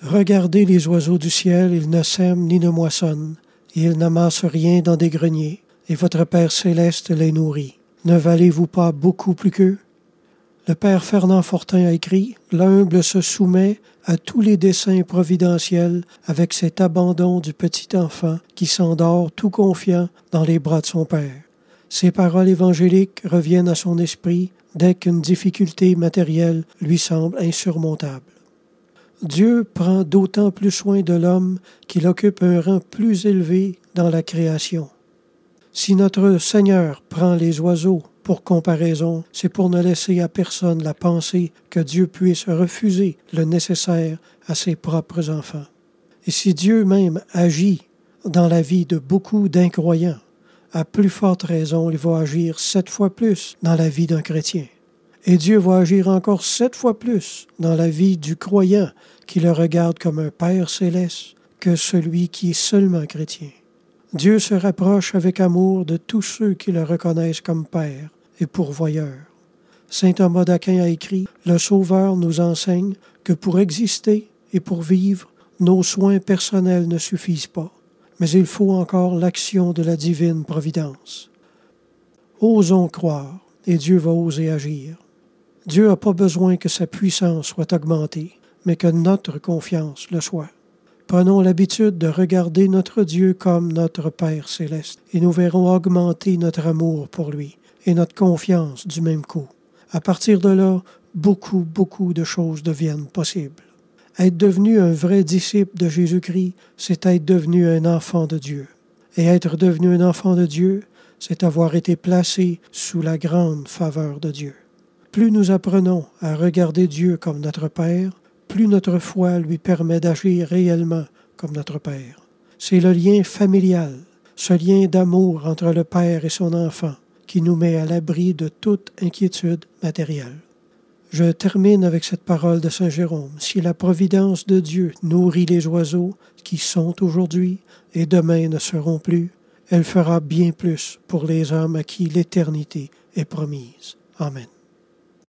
Regardez les oiseaux du ciel, ils ne sèment ni ne moissonnent, et ils n'amassent rien dans des greniers, et votre Père céleste les nourrit. Ne valez-vous pas beaucoup plus qu'eux? Le Père Fernand Fortin a écrit « L'humble se soumet à tous les desseins providentiels avec cet abandon du petit enfant qui s'endort tout confiant dans les bras de son Père. » Ces paroles évangéliques reviennent à son esprit dès qu'une difficulté matérielle lui semble insurmontable. Dieu prend d'autant plus soin de l'homme qu'il occupe un rang plus élevé dans la création. Si notre Seigneur prend les oiseaux pour comparaison, c'est pour ne laisser à personne la pensée que Dieu puisse refuser le nécessaire à ses propres enfants. Et si Dieu même agit dans la vie de beaucoup d'incroyants, à plus forte raison, il va agir 7 fois plus dans la vie d'un chrétien. Et Dieu va agir encore 7 fois plus dans la vie du croyant qui le regarde comme un Père céleste que celui qui est seulement chrétien. Dieu se rapproche avec amour de tous ceux qui le reconnaissent comme Père et pourvoyeur. Saint Thomas d'Aquin a écrit « Le Sauveur nous enseigne que pour exister et pour vivre, nos soins personnels ne suffisent pas, mais il faut encore l'action de la divine providence. » Osons croire, et Dieu va oser agir. Dieu n'a pas besoin que sa puissance soit augmentée, mais que notre confiance le soit. Prenons l'habitude de regarder notre Dieu comme notre Père céleste, et nous verrons augmenter notre amour pour lui et notre confiance du même coup. À partir de là, beaucoup de choses deviennent possibles. Être devenu un vrai disciple de Jésus-Christ, c'est être devenu un enfant de Dieu. Et être devenu un enfant de Dieu, c'est avoir été placé sous la grande faveur de Dieu. Plus nous apprenons à regarder Dieu comme notre Père, plus notre foi lui permet d'agir réellement comme notre Père. C'est le lien familial, ce lien d'amour entre le Père et son enfant, qui nous met à l'abri de toute inquiétude matérielle. Je termine avec cette parole de Saint Jérôme. Si la providence de Dieu nourrit les oiseaux qui sont aujourd'hui et demain ne seront plus, elle fera bien plus pour les hommes à qui l'éternité est promise. Amen.